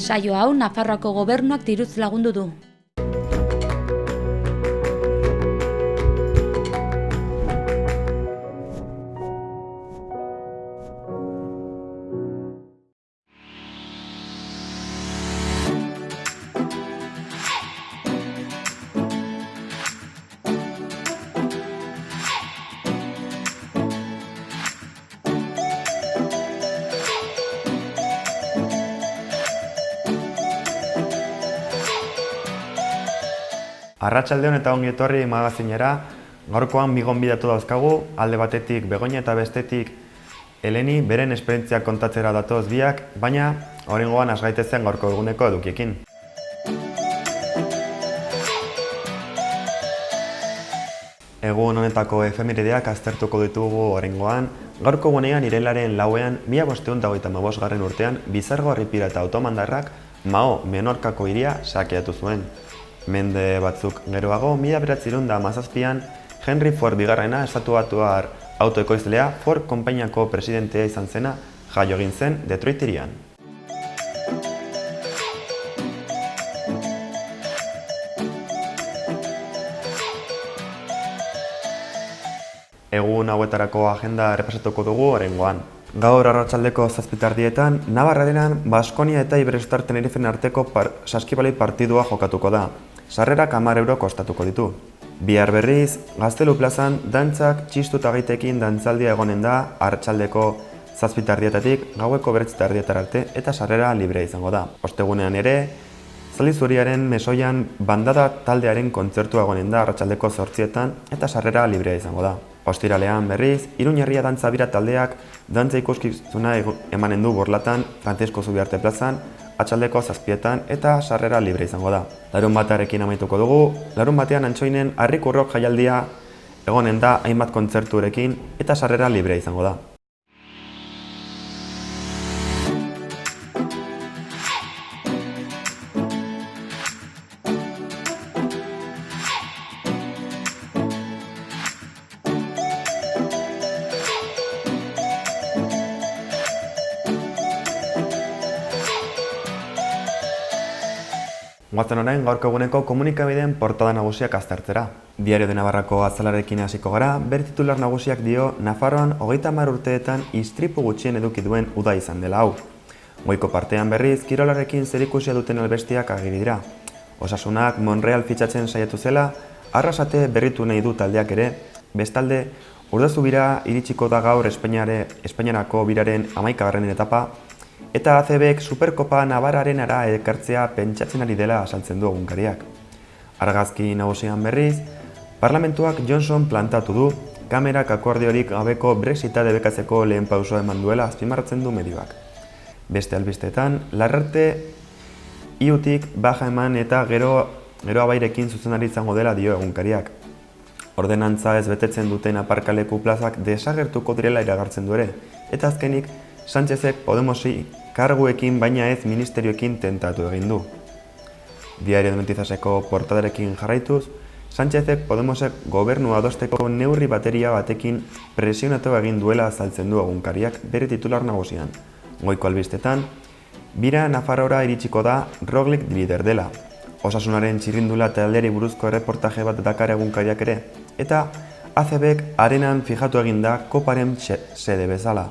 Saio hau Nafarroako gobernuak diruz lagundu du. Arratsaldeon eta ongi etorri magazinera. Gaurkoan bi gonbidatu dauzkagu, alde batetik Begoña eta bestetik Eleni beren esperientziak kontatzera datoz biak, baina oraingoan has gaitezen gaurko eguneko edukiekin. Egun honetako efemerideak aztertuko ditugu oraingoan. Gaurko egunean irailaren 4ean 1555. urtean Bizargo Pirata otomandarrak Mao Menorkako hiria sakeatu zuen. Mende batzuk geroago, 1917an Henry Ford bigarrena estatuatuar autoekoizlea Ford konpainiako presidentea izan zena jaio egin zen Detroit hirian. Egun hauetarako agenda errepasatuko dugu oraingoan. Gaur arratsaldeko 7:00 Navarrarenan Baskonia eta Iberostar Tenerifen arteko saskibaloi partidua jokatuko da. Sarrerak 10 euro kostatuko ditu. Bihar berriz, Gaztelu plazan dantzak txistu eta gaitekin dantzaldia egonen da arratsaldeko 7:00 gaueko 9:00 arte eta sarrera libre izango da. Ostegunean ere, Zaldi Zuriaren Mesoian bandada taldearen kontzertua egonen da arratsaldeko 8:00 eta sarrera librea izango da. Ostiralean berriz, Iruñerria dantza bira taldeak dantza ikuskizuna emanen du Borlatan, Frantzisko Zubiarte plazan, atxaldeko 7:00 eta sarrera libre izango da. Larunbatarekin amaituko dugu. Larunbatean Antsoinen Harrikurrok jaialdia egonen da hainbat kontzerturekin eta sarrera libre izango da. Guazen orain gaurko eguneko komunikabideen portada nagusiak aztertzera. Diario de Navarrako azalarekin hasiko gara, bere titular nagusiak dio Nafarroan 30 urteetan istripu gutxien eduki duen uda izan dela hau. Goiko partean berriz, kirolarekin zerikusia duten albestiak agiri dira. Osasunak Monreal fitxatzen saiatu zela, Arrasate berritu nahi du taldeak ere, bestalde, Urdazubira iritsiko da gaur Espainiarako biraren 11. etapa, eta ACBek Superkopa Navarraren ara ekartzea pentsatzen ari dela asaltzen du egunkariak. Argazki nagusian berriz, Parlamentuak Johnson plantatu du, kamerak akordiorik gabeko Brexita debekatzeko lehen pausoa eman duela azpimarratzen du medioak. Beste albistetan, Larrarte iutik baja eman eta gero abairekin zuzenari izango dela dio egunkariak. Ordenantza ez betetzen duten aparkaleku plazak desagertuko direla iragartzen du ere, eta azkenik, Sánchezek Podemosi karguekin baina ez ministerioekin tentatu egin du. Diario de Noticiaseko portadarekin jarraituz, Sánchezek Podemosek gobernua adosteko neurri bateria batekin presionatu egin duela azaltzen du egunkariak bere titular nagusian. Goiko albistetan, bira Nafarrora iritsiko da Roglic lider dela. Osasunaren txirrindula taldeari buruzko erreportaje bat dakar egunkariak ere, eta ACBek arenan fijatu egin da koparen sede bezala.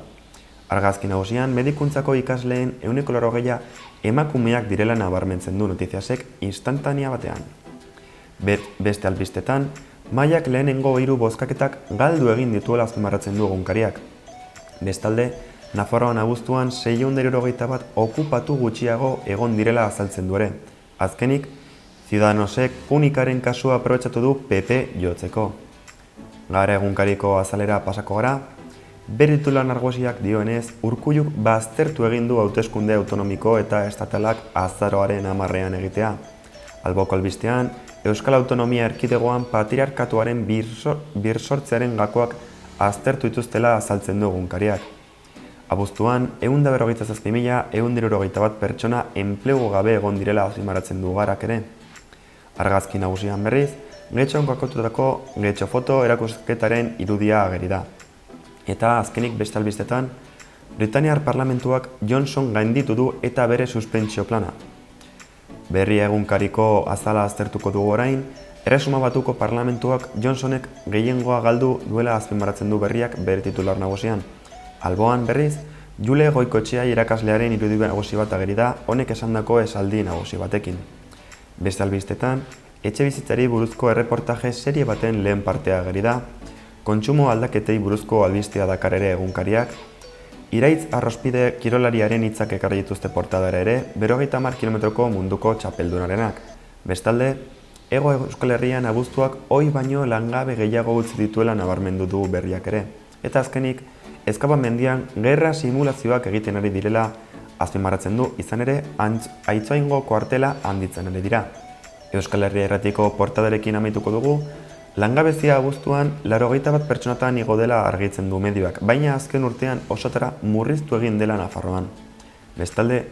Argazki nagusian, medikuntzako ikasleen 80% emakumeak direla nabarmentzen du Noticiasek instantania batean. Beste albistetan, Maiak lehenengo 3 bozkaketak galdu egin dituela azpimarratzen du egunkariak. Bestalde, Nafarroan abuztuan 661 okupatu gutxiago egon direla azaltzen du ere. Azkenik, Ciudadanosek Punikaren kasua aprobetxatu du PP jotzeko. Gara egunkariko azalera pasako gara, bere titular nagusiak dioenez, Urkulluk baztertu egin du hauteskunde autonomiko eta estatalak azaroaren 10ean egitea. Alboko albistean, Euskal Autonomia Erkidegoan patriarkatuaren birsortzearen gakoak aztertu dituztela azaltzen du egunkariak. Abuztuan, 147.161 pertsona enplegu gabe egon direla azpimarratzen du Garak ere. Argazki nagusian berriz, Getxon kakotutako Getxo foto erakusketaren irudia ageri da. Eta azkenik beste albistetan, Britaniar Parlamentuak Johnson gainditu du eta bere suspentsio plana. Berria egunkariko azala aztertuko dugu orain, Erresuma Batuko Parlamentuak Johnsonek gehiengoa galdu duela azpimarratzen du berriak bere titular nagusian. Alboan berriz, Jule Goikotxea irakaslearen irudi nagusi bat ageri da honek esandako esaldi nagusi batekin. Beste albistetan, etxebizitzari buruzko erreportaje serie baten lehen partea ageri da, kontsumo aldaketei buruzko albistea dakar ere egunkariak, Iraitz Arrospide kirolariaren hitzak ekarri dituzte portadara ere, 50 kilometroko munduko txapeldunarenak. Bestalde, Hego Euskal Herrian abuztuak ohi baino langabe gehiago utzi dituela nabarmendu du berriak ere. Eta azkenik, Ezkabamendian gerra simulazioak egiten ari direla azpimarratzen du, izan ere, Aitzoaingo kuartela handitzen ari dira. Euskal Herria Irratiko portadarekin amaituko dugu, langabezia abuztuan 81 pertsonatan igo dela argitzen du medioak, baina azken urtean osotara murriztu egin dela Nafarroan. Bestalde,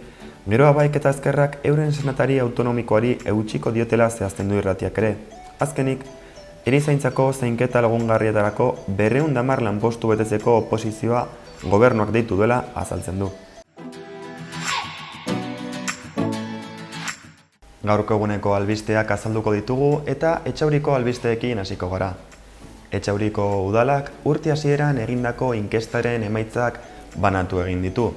Gero Abaik eta Ezkerrak euren senatari autonomikoari eutsiko diotela zehazten du irratiak ere. Azkenik, erizaintzako zainketa lagungarrietarako 210 lanpostu betetzeko oposizioa gobernuak deitu duela azaltzen du. Gaurko eguneko albisteak azalduko ditugu eta Etxauriko albisteekin hasiko gara. Etxauriko udalak urte hasieran egindako inkestaren emaitzak banatu egin ditu.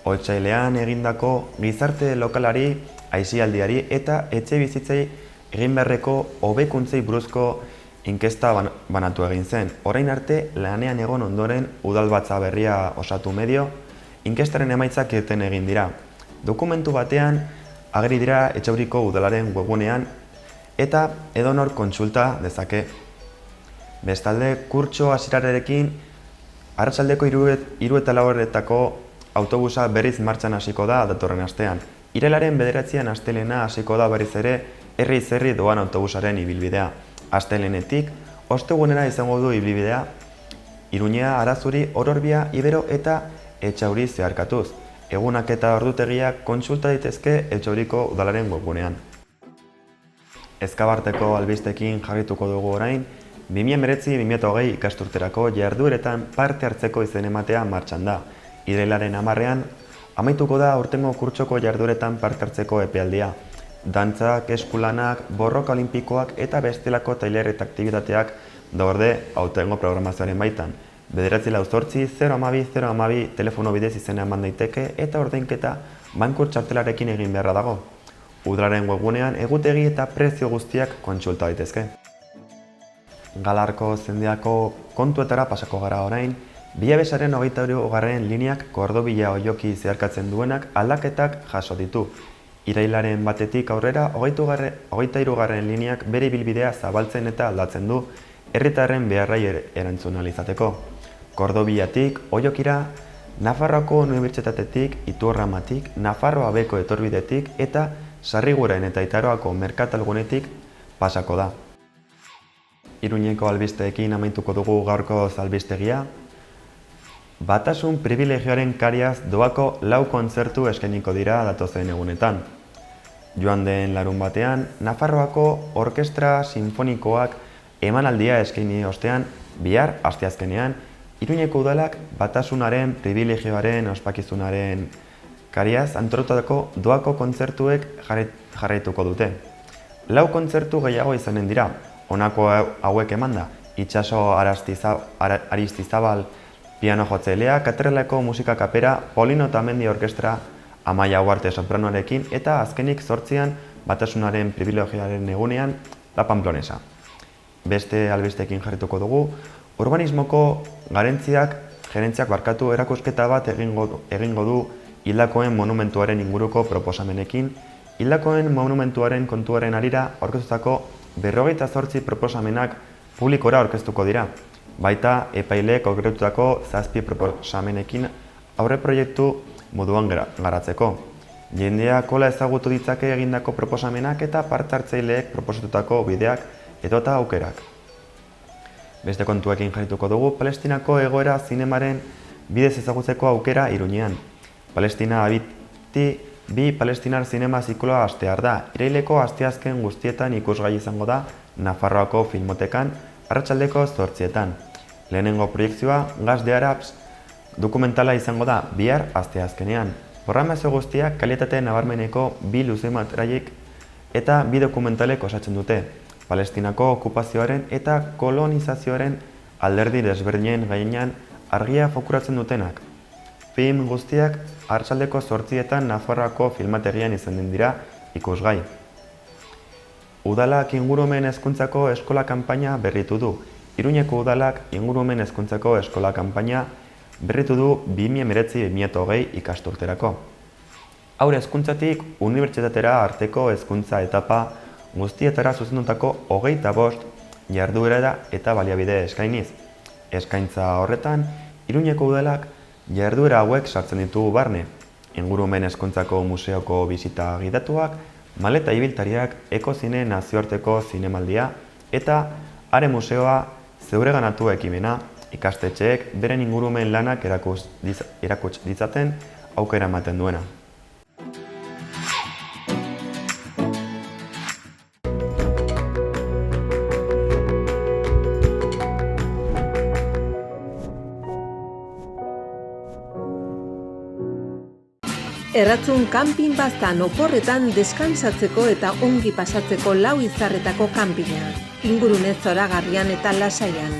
Otsailean egindako gizarte lokalari, aisialdiari eta etxe bizitzei egin beharreko hobekuntzei buruzko inkesta banatu egin zen. Orain arte lanean egon ondoren udalbatza berria osatu medio, inkestaren emaitzak irten egin dira. Dokumentu batean ageri dira Etxauriko udalaren webgunean eta edonor kontsulta dezake. Bestalde, kurtso hasierarekin arratsaldeko 3:04 autobusa berriz martxan hasiko da datorren astean. Irailaren 9an astelehena hasiko da berriz ere herri doan autobusaren ibilbidea. Astelehenetik ostegunera izango du ibilbidea Iruñea, Arazuri, Ororbia, Ibero eta Etxauri zeharkatuz. Egunak eta ordutegiak kontsulta daitezke Etxauriko udalaren webgunean. Ezkabarteko albistekin jarrituko dugu orain, 2019-2020 ikasturterako jardueretan parte hartzeko izen ematea martxan da. Irailaren 10ean amaituko da aurtengo kurtsoko jardueretan parte hartzeko epealdia. Dantzak, eskulanak, borroka olimpikoak eta bestelako tailer eta aktibitateak daude aurtengo programazioaren baitan. 948-012-012 telefono bidez izena eman daiteke eta ordainketa bankur txartelarekin egin beharra dago. Udalaren webgunean egutegi eta prezio guztiak kontsulta daitezke. Galarko zendiako kontuetara pasako gara orain, Bilabesaren 23. lineak Kordobia Oioki zeharkatzen duenak aldaketak jaso ditu. Irailaren batetik aurrera 23. lineak bere ibilbidea zabaltzen eta aldatzen du herritarren beharrai erantzun ahal izateko. Kordobiatik Oiokira, Nafarroako Unibertsitatetik, Iturramatik, Nafarroa Beko etorbidetik eta Sarriguren eta Itaroako merkatalgunetik pasako da. Iruñeko albisteekin amaituko dugu gaurko albistegia. Batasun privilegioaren kariaz doako 4 kontzertu eskainiko dira datozen egunetan. Joan den larunbatean, Nafarroako Orkestra Sinfonikoak emanaldia eskaini ostean, bihar asteazkenean, Iruñeko udalak batasunaren privilegioaren ospakizunaren kariaz antolatuko doako kontzertuek jarraituko dute. 4 kontzertu gehiago izanen dira, honako hauek emanda, Itxaso Aristizabal piano jotzailea, Katedraleko musika kapera, Polino Otamendi orkestra, Amaia Uarte sopranoarekin eta azkenik 8an batasunaren privilegioaren egunean La Pamplonesa. Beste albisteekin jarrituko dugu, urbanismoko gerentziak erakusketa bat egingo du hildakoen monumentuaren inguruko proposamenekin. Hildakoen monumentuaren kontuaren harira aurkeztutako 58 proposamenak publikora aurkeztuko dira. Baita epaileek aurkeztutako 7 proposamenekin aurreproiektu moduan garatzeko. Jendea kola ezagutu ditzake egindako proposamenak eta parte-hartzaileek proposatutako bideak edota aukerak. Beste kontuekin jarrituko dugu Palestinako egoera zinemaren bidez ezagutzeko aukera Iruñean. Palestina abiti 2 palestinar zinema zikloa hastear da. Iraileko asteazken guztietan ikusgai izango da Nafarroako Filmotekan arratsaldeko 8etan. Lehenengo proiektzioa Gas de Arabs dokumentala izango da bihar asteazkenean. Programazio guztiak kalitatea nabarmeneko 2 luzemetraiek eta bi dokumentalek osatzen dute, Palestinako okupazioaren eta kolonizazioaren alderdi desberdinen gainean argia fokuratzen dutenak. Film guztiak arratsaldeko 8etan Nafarroako filmategian izanen dira ikusgai. Udalak ingurumen hezkuntzako eskola kanpaina berritu du. Iruñeko udalak ingurumen hezkuntzako eskola kanpaina berritu du 2019-2020 ikasturterako. Haur hezkuntzatik unibertsitatera arteko hezkuntza etapa guztietara zuzendutako 25 jarduera eta baliabide eskainiz. Eskaintza horretan, Iruñeko udalak jarduera hauek sartzen ditugu barne. Ingurumen hezkuntzako museoko bisita gidatuak, maleta ibiltariak, ekozine nazioarteko zinemaldia eta Are museoa zeureganatu ekimena, ikastetxeek beren ingurumen lanak erakuts ditzaten aukera ematen duena. Erratzun kanpin baztan oporretan deskansatzeko eta ongi pasatzeko lau izarretako kanpina. Ingurune zoragarrian eta lasaian.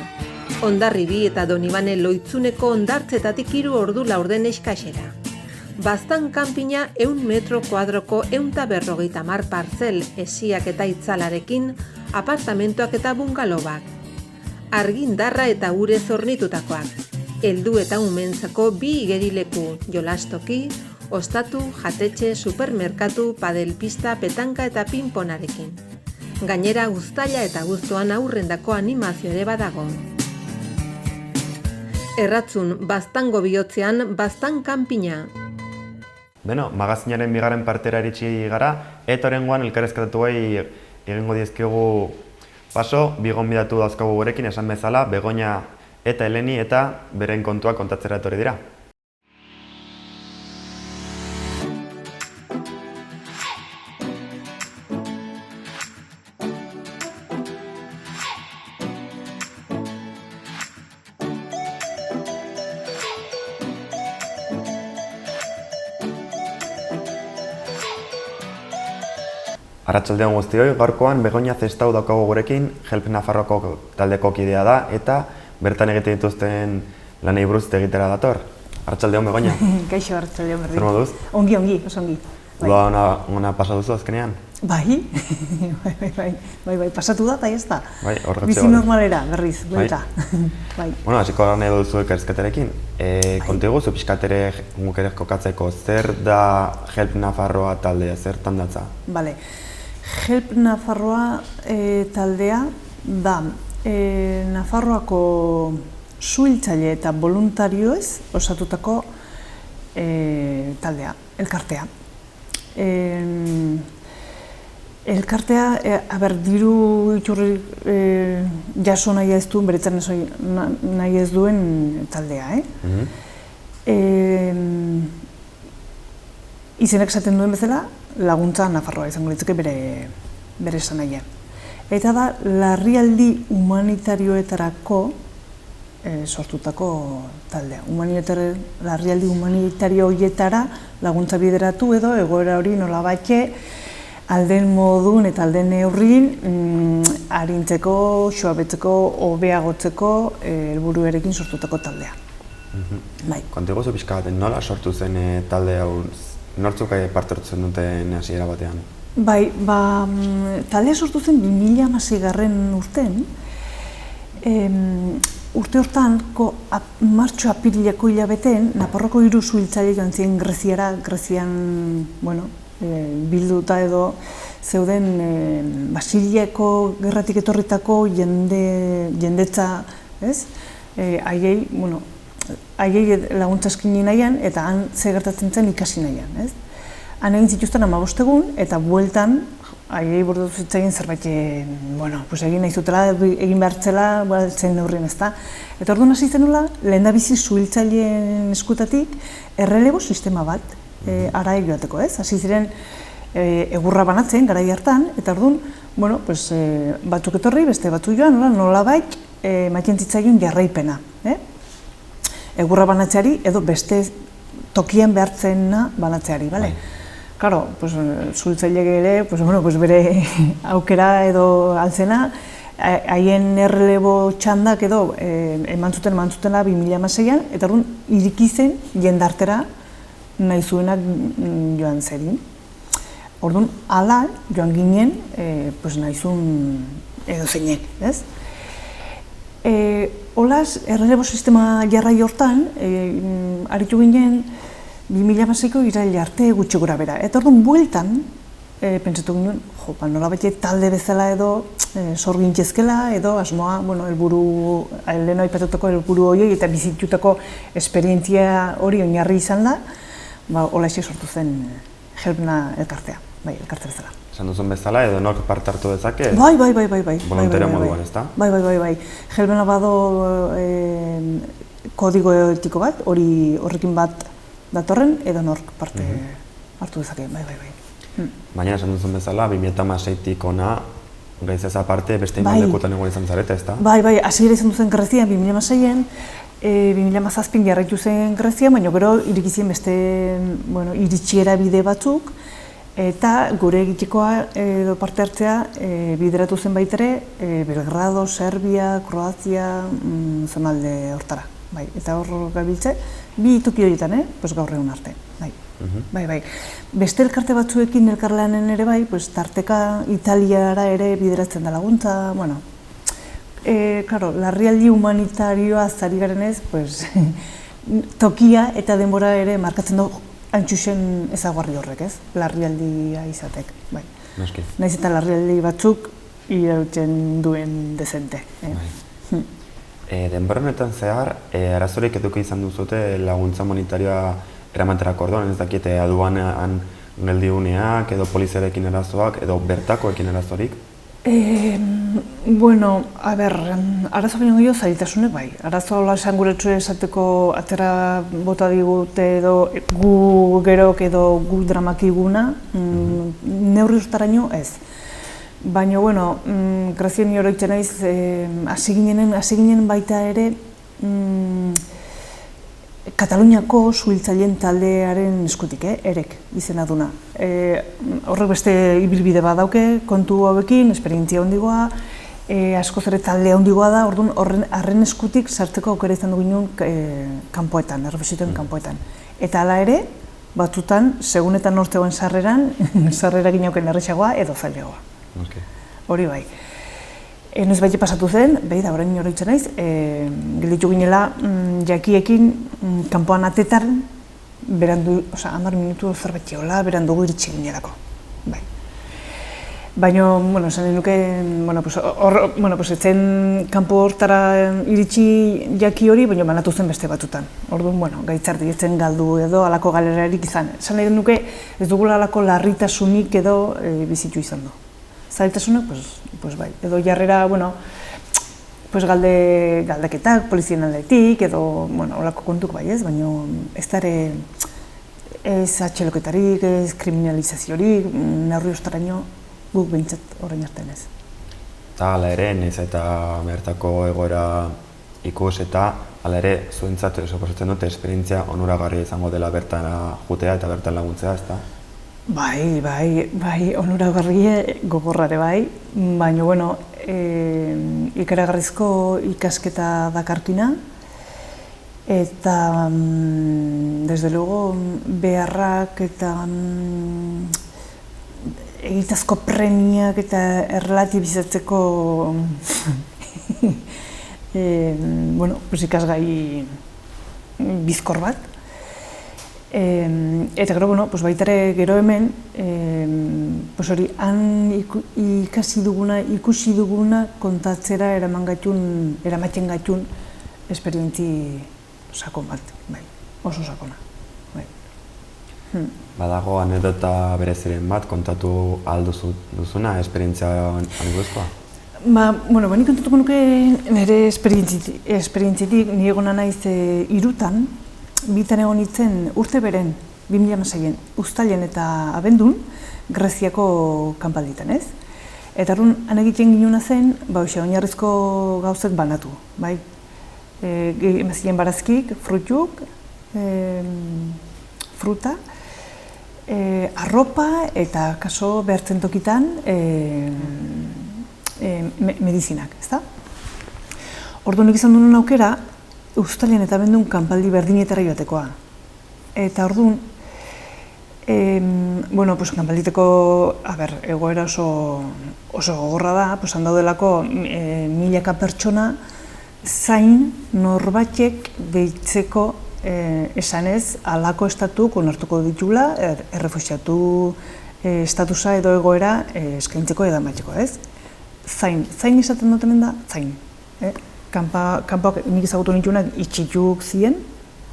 Hondarribi eta Donibane Loitzuneko hondartzetatik 3 ordu laurden eskaxera. Baztan kanpina 100 metro kuadroko 150 partzel esiak eta itzalarekin, apartamentoak eta bungalobak. Argindarra eta urez hornitutakoak. Heldu eta umentzako 2 igerileku, jolastoki, ostatu, jatetxe, supermerkatu, padelpista, petanka eta pinponarekin. Gainera uztaila eta abuztuan aurrendako animazio ere badago. Erratzun, baztango bihotzean, baztan kanpina. Beno, magazinaren bigarren partera iritsi gara, eta oraingoan elkarrezketatuei egingo dizkigu paso, bi gonbidatu dauzkagu gurekin esan bezala, Begoña eta Eleni eta beren kontuak kontatzera etorri dira. Arratsaldeon guztioi, gaurkoan Begoña Zestau daukagu gurekin, Help Nafarroako taldeko kidea da eta bertan egiten dituzten lanei buruz egitera dator. Arratsaldeon Begoña. Kaixo, arratsaldeon berri. Zer moduz? Ongi, oso ongi. Uda ona pasa duzu azkenean? Bai, pasatu da eta ez da. Bai, horretxe bizi normalera, berriz, buelta. Bai. Bueno, hasiko gara nahi duzu elkarrizketarekin. Konta iguzu pixkatere guk ere kokatzeko, zer da Help Nafarroa taldea, zertan datza? Bale. Help Nafarroa taldea da Nafarroako suhiltzaile eta voluntarioez osatutako taldea, elkartea. Elkartea, diru iturri jaso nahi ez duen, beretzen nahi ez duen taldea. Izenak esaten duen bezala, laguntza Nafarroa izango litzake bere esanahia. Eta da, larrialdi humanitarioetarako sortutako taldea. Larrialdi humanitario horietara laguntza bideratu edo egoera hori nolabait alden modun eta alden neurrin arintzeko, suabetzeko, hobeagotzeko helburuarekin sortutako taldea. Konta iguzu pixka baten, nola sortu zen talde hau, nortzuk parte hartzen duten hasiera batean? Bai, taldea sortu zen 2016 urtean. Urte hortan, martxo-apirileko hilabeteen, Nafarroako 3 suhiltzaile joan ziren Greziara, Grezian, bilduta edo zeuden Siriako gerratik etorritako jendetza, ez? Haiei laguntza eskaini nahian eta han ze gertatzen zen ikasi nahian, ez? Han egin zituzten 15 egun eta bueltan haiei buruz zitzaien zerbait, egin nahi zutela, egin behartzela, zen neurrien, ezta? Eta orduan hasi zenula, lehendabizi suhiltzaileen eskutatik errelebo sistema bat ara joateko, ez? Hasi ziren egurra banatzen, garai hartan, eta orduan, batzuk etorri, beste batzuk joan, nolabait ematen zitzaien jarraipena. Egurra banatzeari edo beste tokian behartzena banatzeari, bale? Claro, pues, suhiltzaileek ere, pues, bueno, pues, bere aukera edo altzena, haien errelebo txandak edo eman zutela 2016an, eta orduan iriki zen jendartera nahi zuenak joan zerin. Orduan, hala joan ginen, pues, nahi zuen edo zeinek, ez? Olaz, errelebo sistema jarrai hortan, aritu ginen 2016ko irail arte gutxi gora bera. Eta orduan, bueltan, pentsatu ginen, nola bete talde bezala edo sorgin txezkela, edo asmoa, bueno, elburu, leheno aipatutako elburu horiei eta bizitutako esperientzia hori oinarri izan da, hola esik sortu zen Helbna elkartea, bai, elkarte bezala. Esan duzun bezala, edo nork parte hartu dezake? Bai. Voluntario moduan, ezta? Bai. Helbena bado kodigo etiko bat, horrekin bat datorren, edo nork parte hartu dezake, bai. Baina esan duzun bezala, 2016tik ona, gaiz ez aparte, beste inbaldekutan egon izan zarete, ezta? Bai, hasiera izan duzen Grezian 2016en, 2017 jarraitu zen Grezian, baina gero irikizien beste iritsiera bide batzuk, eta gure egitekoa edo parte hartzea bideratu zen baitere Belgrado, Serbia, Kroazia, zonalde hortara. Bai, eta hor gabiltze, bi toki horietan, gaur egun arte. Bai. Beste elkarte batzuekin elkarlanen ere bai, tarteka Italiara ere bideratzen da laguntza, bueno. Claro, larrialdi humanitarioa zari garenez, tokia eta denbora ere markatzen du antxusen ezaguarri horrek, ez? Larrialdia izatek, bai. Noski. Naiz eta larrialdi batzuk irauten duen dezente. Denbora honetan zehar, arazorik eduki izan duzute laguntza humanitarioa eramaterako orduan, ez dakite aduanean geldiuneak, edo poliziarekin arazoak, edo bertakoekin arazorik? Bueno, a ber, arazo baino gehiago zailtasunek bai. Arazoa hola esan gure esateko atera bota digute edo gu gerok edo gu dramakiguna, neurri ustaraino ez. Baina, bueno, Grezian oroitzen naiz, hasi ginen baita ere Kataluniako suhiltzaileen taldearen eskutik, erek izena duna. Horrek beste ibilbide bat dauke, kontu hauekin, esperientzia handigoa, askoz ere talde handigoa da, orduan harren eskutik sartzeko aukera izan dugu ginen kanpoetan, errefusituen kanpoetan. Eta hala ere, batzutan, segunetan nortegoen sarreran, sarrera ginauken errexagoa edo zailagoa. Hori bai. Noiz baite pasatu zen, behi da, orain oroitzen naiz, gelditu ginela jakiekin kanpoan atetan, berandu, 10 minutu zerbait jola, berandugu iritsi ginelako. Bai. Baina, esan nahi nuke, etzen kanpo hortara iritsi jaki hori, baina banatu zen beste batutan. Orduan, gaitzartik etzen galdu edo alako galerarik izan. Esan nahi nuke, ez dugula alako larritasunik edo bizitu izan du. Zailtasunak, pues bai, edo jarrera, galdeketak, polizien aldetik, edo, holako kontuk bai ez, baina ez da ere ez atxeloketarik, ez kriminalizaziorik, neurri ostaraino guk behintzat orain artean ez. Eta hala ere, nahiz eta bertako egoera ikus eta hala ere zuentzat suposatzen dute esperientzia onuragarria izango dela bertan jutea eta bertan laguntzea, ezta? Bai, onuragarria gogorrare bai, baina, ikaragarrizko ikasketa dakarkina, eta, desde luego, beharrak eta egitazko premiak eta erlatibizatzeko ikasgai bizkor bat. Eta gero, baita ere gero hemen, han ikusi duguna kontatzera eramaten gaitun esperientzi sakon bat, oso sakona. Badago anedota bereziren bat kontatu ahal duzuna esperientzia buruzkoa? Bani kontatuko nuke nire esperientzitik, ni egona naiz Hirutan, bitan egon nintzen urte beren, 2016en, uztailen eta abendun, Greziako kanpalditan, ez? Eta arrun, han egiten ginuna zen, oinarrizko gauzek banatu, bai? Emazien barazkik, frutuk, fruta, arropa eta kaso behartzen tokitan medizinak, ezta? Orduan nik izan duen aukera, uztailean eta abendun kanpaldi berdinetara joatekoa. Eta orduan, kanpalditeko egoera oso gogorra da, handaudelako milaka pertsona zain norbaitek deitzeko esanez halako estatuk onartuko ditula, errefuxiatu estatusa edo egoera eskaintzeko edan batxeko, ez? Zain izaten dut hemen da, zain. Kanpoak nik ezagutu nituenak itxituk ziren,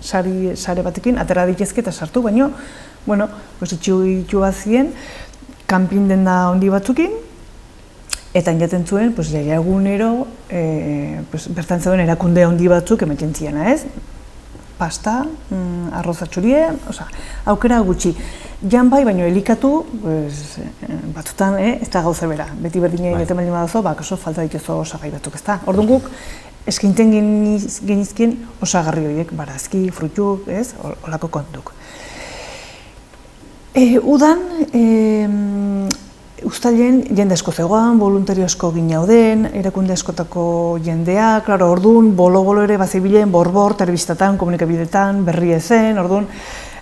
sare batekin, atera ditezke eta sartu, baina, itxitu bat ziren, kanpin denda handi batzukin, eta jaten zuen, egunero, bertan zeuden erakunde handi batzuk ematen ziena, ez? Pasta, arroz atxurie, aukera gutxi. Jan bai, baina elikatu, batzutan, ez da gauza bera. Beti berdina egiten baldin badazo, kaso falta dituzo osagai batzuk, ez da? Orduan guk, eskainten genizkien osagarri horiek, barazki, fruitu, ez? Olako kontuk. Udan, uztailen jende asko zegoan, voluntario asko ginauden, erakunde askotako jendea, orduan, bolo-bolo ere bazibilen, bor-bor, telebistatan, komunikabidetan, berri ezen, orduan,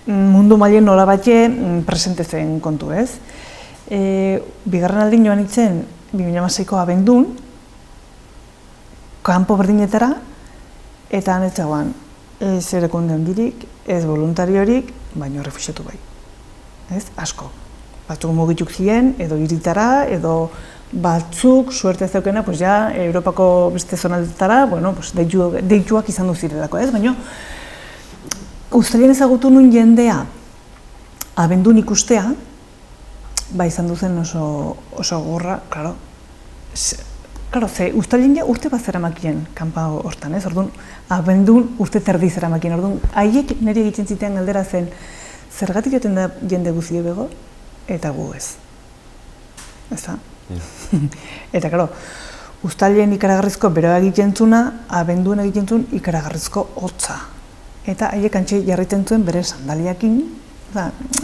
mundu mailen nola batxe presente zen kontu, ez? Bigarren aldin joan itzen, 2006ko abendun, kanpo berdinetara, eta anetzagoan, ez erakunde handirik, ez voluntariorik, baino refuxiatu bai. Ez? Asko. Batzuk mugituk ziren, edo hiritara, edo batzuk, suerte zeukena, Europako beste zonaldetara, deituak izan duzirelako, ez? Baina, uztailean ezagutu nuen jendea, abendun ikustea, izan duzen oso gorra, klaro, uztailean urte bat zeramakien kanpa hortan, ez? Orduan, abendun urte terdi zeramakien, orduan, haiek nire egiten zitean galdera zen, zergatik joten da jende guzie bego, eta gu ez. Ezta? Eta, klaro, uztailean ikaragarrizko beroa egiten zuna, abenduen egiten zuen ikaragarrizko hotza. Eta haiek antxe jarriten zuen bere sandaliakin,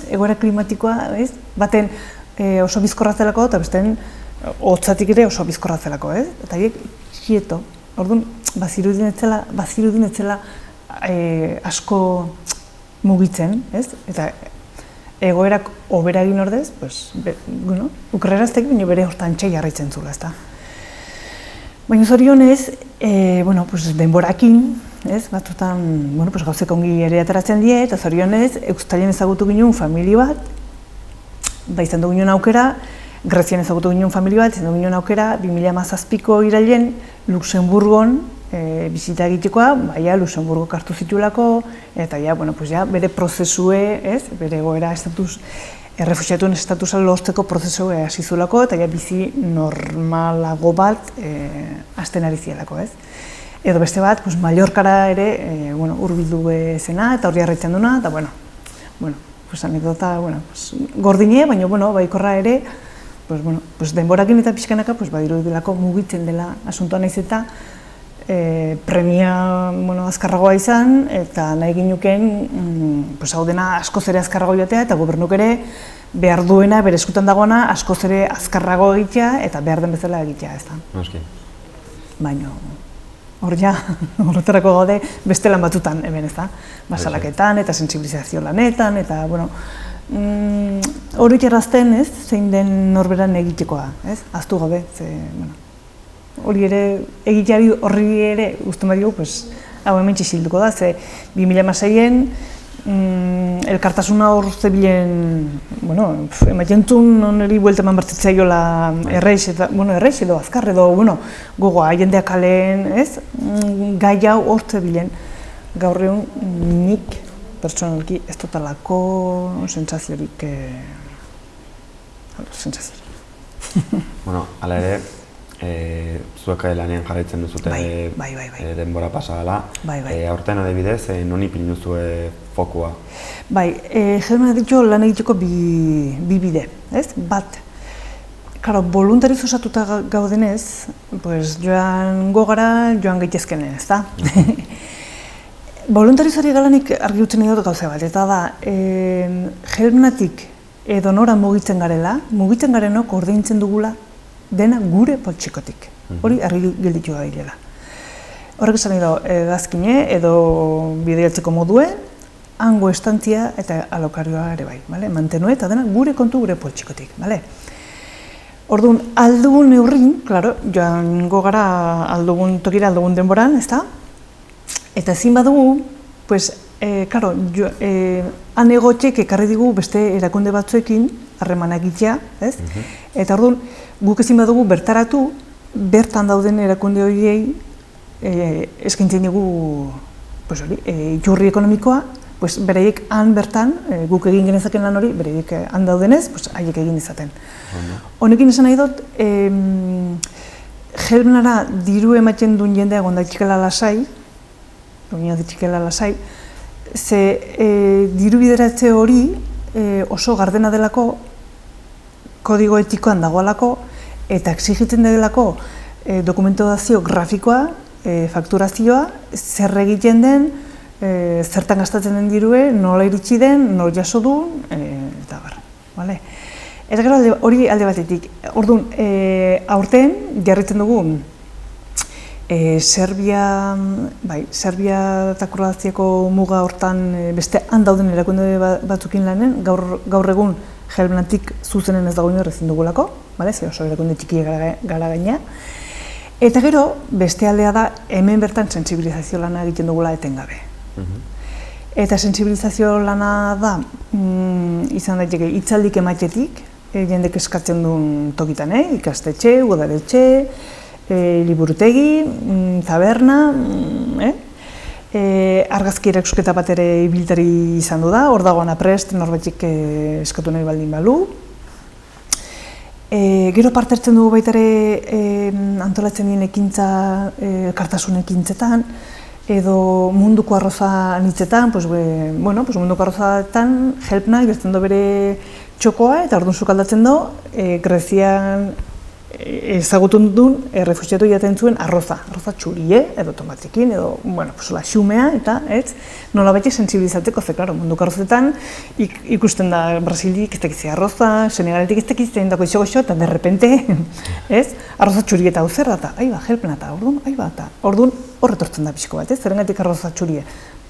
egoera klimatikoa, baten oso bizkorra zelako, eta besten hotzatik ere oso bizkorra zelako, ez? Eta haiek quieto. Orduan, bazirudin etzela asko mugitzen, ez? Eta egoerak hobera egin ordez, ukreraztek baina bere hortan txai jarraitzen zula, ezta? Baina zorionez, denborakin, batzutan gauzek ongi ere ateratzen die, eta zorionez, uztailean ezagutu ginen familia bat, izan dugu ginen aukera, Grezian ezagutu ginen familia bat, izan dugu ginen aukera, 2017ko irailen Luxemburgon bizita egitekoa, Luxemburgo hartu zitulako, eta bere prozesue, bere egoera errefuxiatuen estatusa lortzeko prozesue hasi zulako, eta bizi normalago bat hasten ari zielako, ez? Edo beste bat, Mallorcara ere hurbildu zena, eta horri harritzen duna, eta anekdota gordine, baina baikorra ere, denborakin eta pixkanaka badirudilako mugitzen dela asuntoa naiz eta premia azkarragoa izan, eta nahi ginuken hau dena askoz ere azkarrago joatea, eta gobernuk ere behar duena, bere eskutan dagoena, askoz ere azkarrago egitea, eta behar den bezala egitea, ez da. Baina, horretarako gaude beste lan batzutan hemen, ez da. Basalaketan eta sensibilizazio lanetan, eta, hori errazten, zein den norberan egitekoa, ez? Aztu gabe, hori ere, egiteari horri ere uste badigu, hau hemen txisilduko da, ze 2006-en elkartasuna hor zebilen, ematentzun hori buelta eman bertzitzaiola erreix edo azkar edo, gogoa, jendeak kaleen, gai hau hor zebilen. Gaur egun nik pertsonalki ez totalako sentsaziorik. Hala ere, zuek lanean jarraitzen duzute denbora pasa dela. Aurten adibidez, non ipini duzue fokua? Germen ditu lan egiteko bi bide, bat. Voluntariz osatuta gaudenez, joan gogara, joan gaitezkenen, ez da? Voluntarizari galanik argi utzen dut gauza bat, eta da, Gelmenatik edo nora mugitzen garenok ordaintzen dugula dena gure poltsikotik. Hori argi gelditu da direla. Horrek esan edo edazkine edo bidaiatzeko modue, hango estantzia eta alokarioa ere bai, mantenu eta dena gure kontu gure poltsikotik. Orduan, aldugun neurrin, joango gara aldugun tokira, aldugun denboran, ezta? Eta ezin badugu, han egotxek ekarri digu beste erakunde batzuekin harremanak egitea, ez? Eta orduan, guk ezin badugu bertaratu, bertan dauden erakunde horiei eskaintzen dugu iturri ekonomikoa, beraiek han bertan, guk egin genezaken lan hori, beraiek han daudenez, haiek egin izaten. Honekin esan nahi dut, Helbnara diru ematen duen jendea egon daitxikela lasai, ze diru bideratze hori oso gardena delako, kodigo etikoan dagoelako, eta exigitzen delako dokumentazio grafikoa, fakturazioa, zer egiten den, zertan gastatzen den dirue, nola iritsi den, nola jaso du, eta bar. Eta gero hori alde batetik. Orduan, aurten jarritzen dugu Serbia eta Kroaziako muga hortan beste han dauden erakunde batzukin lanen, gaur egun Helbnatik zuzenen ez dago inor ezin dugulako, ze oso erakunde txikia gara gaina. Eta gero, beste aldea da, hemen bertan sentsibilizazio lana egiten dugula etengabe. Eta sentsibilizazio lana da, izan daiteke, hitzaldik ematetik, jendek eskatzen duen tokitan, ikastetxe, udaletxe, liburutegi, taberna, argazki erakusketa bat ere ibiltari izan du da, hor dagoena prest norbaitik eskatu nahi baldin balu. Gero parte hartzen dugu baita ere antolatzen dien ekintza, elkartasun ekintzetan, edo munduko arroza anitzetan, munduko arrozaetan Helbnak bertzen du bere txokoa eta orduan sukaldatzen du Grezian ezagutun duen errefuxiatu jaten zuen arroza txurie, edo tomatekin, edo, xumea, eta, nola baitek sensibilizatzeko, ze, munduko arrozetan ikusten da Brasilik ez tekitzea arroza, Senegaletik ez tekitzea indako iso-goxo, eta derrepente, arroza txurie eta hau zer da, Helbna eta, orduan, horretortzen da pixko bat, zerengatik arroza txurie.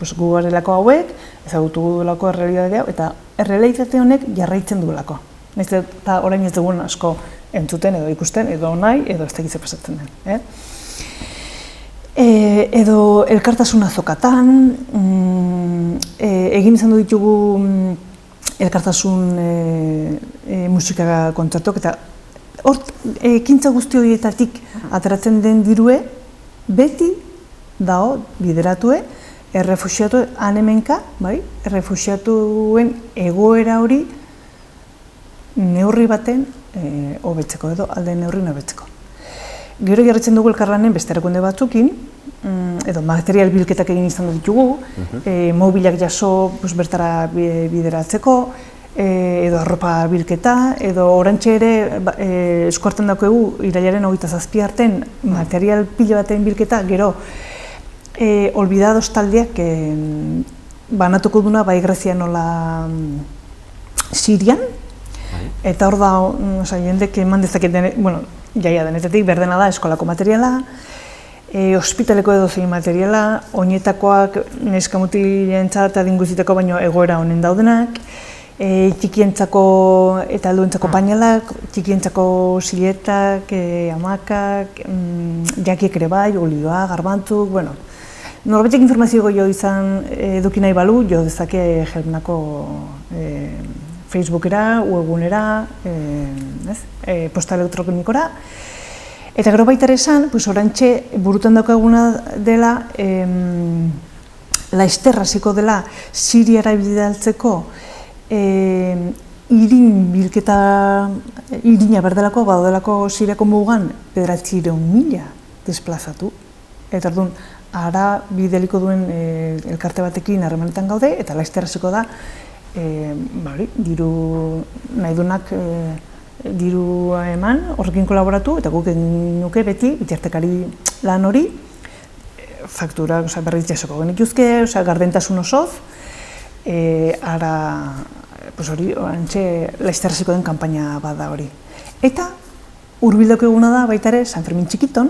Gu garelako hauek, ezagutu duelako errealitate hau, eta errealitate honek jarraitzen duelako. Naiz eta orain ez dugun asko entzuten edo ikusten, edo nahi, edo ez tekitze pasatzen den. Edo elkartasun azokatan, egin izan du ditugu elkartasun musika kontzertok, eta hor, ekintza guzti horietatik ateratzen den dirue, beti dao bideratue, errefuxiatu hemenka, errefuxiatuen egoera hori neurri baten hobetzeko edo alde neurri hobetzeko. Gero jarritzen dugu elkarlanen beste erakunde batzukin, edo material bilketak egin izan ditugu, mobilak jaso bertara bideratzeko, edo arropa bilketa, edo orantxe ere eskuartan daukegu irailaren 27 arten material pila baten bilketa, gero olbidados taldeak banatuko duna bai Grezia nola Sirian, eta hor da, jendek eman dezaketen, jaia denetetik, berdena da eskolako materiala, ospitaleko edo zein materiala, oinetakoak neskamutilentzat eta adinguziteko baino egoera honen daudenak, txikientzako eta helduentzako pañalak, txikientzako siletak, hamakak, jakiek ere bai, olioa, garbantzuk, norbaitek informazio jo izan eduki nahi balu, jo dezake Helbnako Facebookera, webgunera, posta elektronikora. Eta gero baita ere esan, orantxe burutan daukaguna dela, laster hasiko dela Siriara bidaltzeko irina berdelako, badodelako Siriako mugan 900.000 desplazatu. Eta orduan, ara bideliko duen elkarte batekin harremanetan gaude, eta laster hasiko da, diru nahi duenak diru eman, horrekin kolaboratu, eta guk egin nuke beti, bitartekari lan hori, fakturak berriz jasoko genituzke, gardentasun osoz, ara pues hori, antxe, laizterraziko den kanpaina bat da hori. Eta, hurbildoko eguna da baita ere San Fermin Txikiton,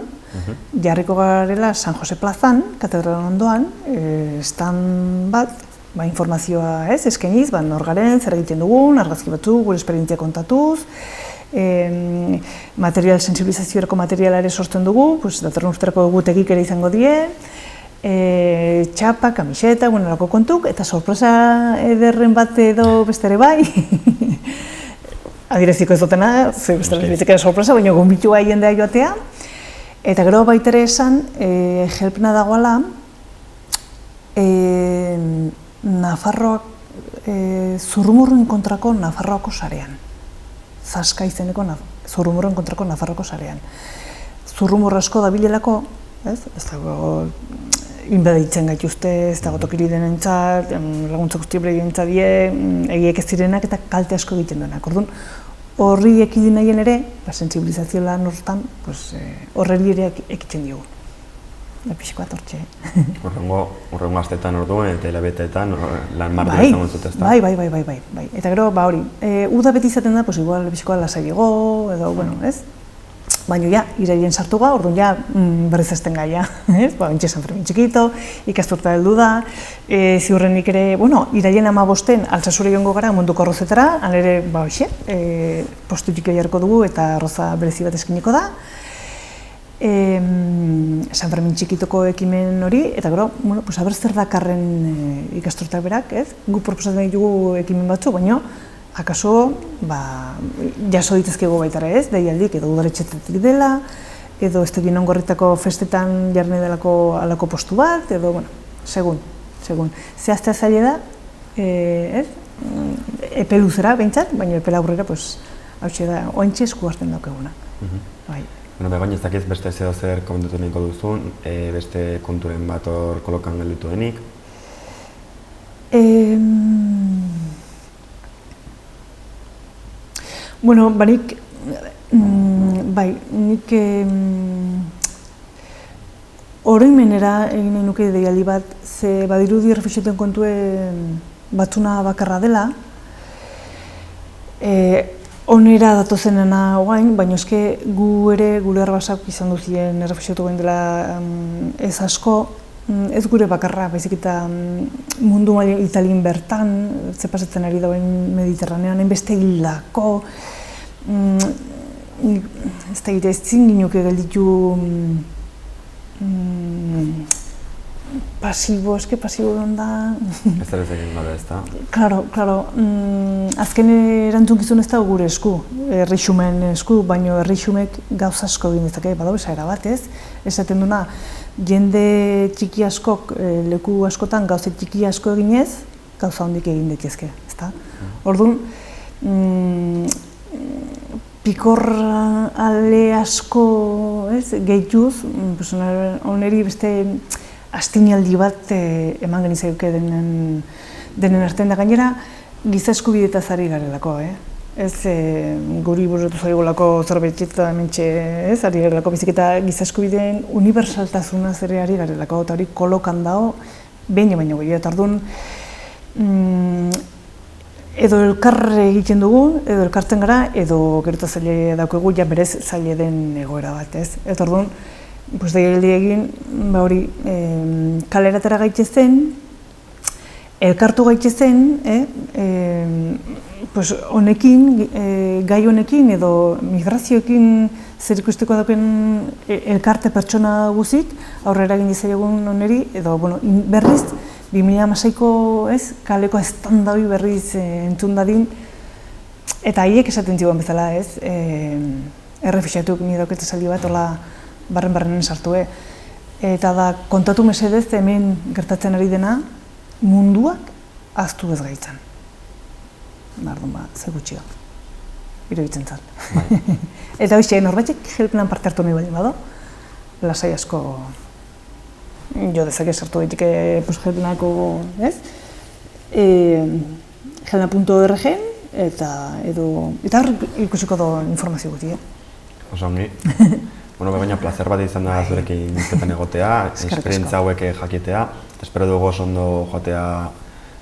jarriko garela San Jose plazan, katedralan ondoan, stand bat, informazioa eskainiz, nor garen, zer egiten dugun, argazki batzuk, gure esperientzia kontatuz, sensibilizaziorako materiala ere sortzen dugu, datorren urterako egutegik ere izango die, txapa, kamiseta, alako kontuk, eta sorpresa ederren bat edo beste ere bai, adireziko ez dutena, ze bestela bitzekera sorpresa, baina gonbitua jendea joatea, eta gero baita ere esan, helpena dagoela, Nafarroak, zurrumurruen kontrako Nafarroako sarean. Zaska izeneko zurrumurruen kontrako Nafarroako sarean. Zurrumur asko dabilelako, ez dago inbaditzen gaituzte, ez dago tokiri denentzat, laguntza guztible dintzat die, egiek ez direnak eta kalte asko egiten duenak. Orduan, horri ekidin nahien ere, sensibilizazio lan horretan, horreri ere ekitzen diogu. Pixkoat hortxe. Urrengo astetan orduan eta hilabeteetan lan martira izango zut, ezta? Bai. Eta gero, hori, uda beti izaten da, igual pixkoa lasaiago, edo, ez? Baina ja, irailen sartu ga, orduan ja berriz ezten gaia, ez? Bentxe San Fermin Txikito, ikasturta heldu da, ziurrenik ere, irailen 15 Altsasura joango gara munduko arrozetara, han ere, postutik jarriko dugu eta arroza berezi bat eskiniko da. San Fermin Txikitoko ekimen hori, eta gero, aber zer dakarren ikasturtak berak, ez? Gu proposatzen ditugu ekimen batzu, baina, akaso, jaso ditezkego baitara ez, deialdik, edo udaletxetetik dela, edo Estedien Ongorritako festetan jarne delako alako postu bat, edo, segun. Zehaztea zaila da, ez? Epe luzera, behintzat, baina epe laburrera, hau da, ointxe esku hartzen daukeguna. Begoña, ez dakiz beste zeo zer komentatu nahiko duzun, beste konturen bat hor kolokan gelditu denik? Nik oroimenera egin nahi nuke deialdi bat, ze badirudi errefuxiatuen kontuen batzuna bakarra dela, onera datozenena oain, baina eske gu ere gure arbasak izan duzien errefuxiatu guen dela ez asko, ez gure bakarra, baizik eta mundu italien bertan, ze pasatzen ari dauen Mediterranean, hainbeste hildako, ez da gire ezin ginuke gelditu pasibo, eske pasibo da... Ez da bezak gabe ez da? Claro, azken erantzunkizun ez da gure esku, herrixumen esku, baina herrixumek gauza asko egin dezake, badago esaera bat, ez? Esaten duna, jende txiki askok, leku askotan gauza txiki asko eginez, gauza hondik egin daitezke, ezta? Orduan, pikorrale asko gehituz, oneri beste astinaldi bat eman genizaiuke denen artean da gainera, giza eskubideetaz ari garelako, ez guri bururatu zaigolako zerbait eta hementxe ari garelako, bizik eta giza eskubideen unibersaltasunaz ere ari garelako, eta hori kolokan dago, baina gehiago, eta orduan, edo elkarre egiten dugu, edo elkartzen gara, edo gerota zaila daukegu, ja berez zaila den egoera bat, ez? Eta orduan, deialdi egin, kaleratara gaitezen, elkartu gaitezen, honekin, gai honekin edo migrazioekin zer ikusteko dauken elkarte pertsona guzik, aurrera egin dizaiogun oneri, edo berriz, 2016ko kaleko estanda hori berriz entzun dadin, eta haiek esaten zigoen bezala, errefuxiatuk ni dauket esaldi bat, hola barren-barrenen sartu, eta da kontatu mesedez hemen gertatzen ari dena munduak ahaztu ez gaitzan. Ze gutxi da, iruditzen zat. Eta hoxe, norbaitek helpenan parte hartu nahi baldin bado, lasai asko jo dezake sartu daiteke helpenako, helna.org eta hor ikusiko do informazio guti, Oso ongi. Baina plazer bat izan da zurekin iztetan egotea, esperientzia hauek jakitea, eta espero dugu oso ondo joatea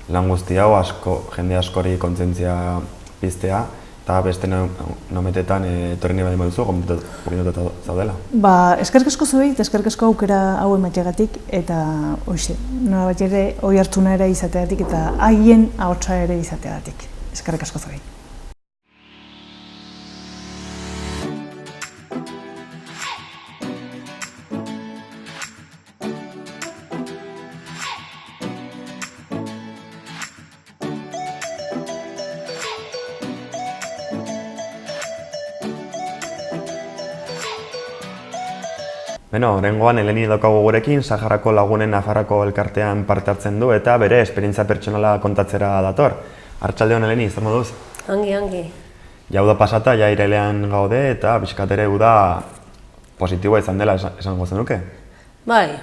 lan guzti hau jende askori kontzientzia piztea, eta beste nometetan etorri nahi badima duzu, gombidatuta zaudela. Eskerrik asko zuei, eta eskerrik asko aukera hau emateagatik, eta hoxe, nolabait ere oi hartzuna ere izateagatik, eta haien ahotsa ere izateagatik. Eskerrik asko zuei. Beno, oraingoan Eleni daukagu gurekin, Saharako Lagunen Nafarroako elkartean parte hartzen du eta bere esperientzia pertsonala kontatzera dator. Arratsaldeon Eleni, zer moduz? Ongi, ongi. Ja uda pasata, ja irailean gaude eta pixkat ere uda positiboa izan dela esango zenuke? Bai,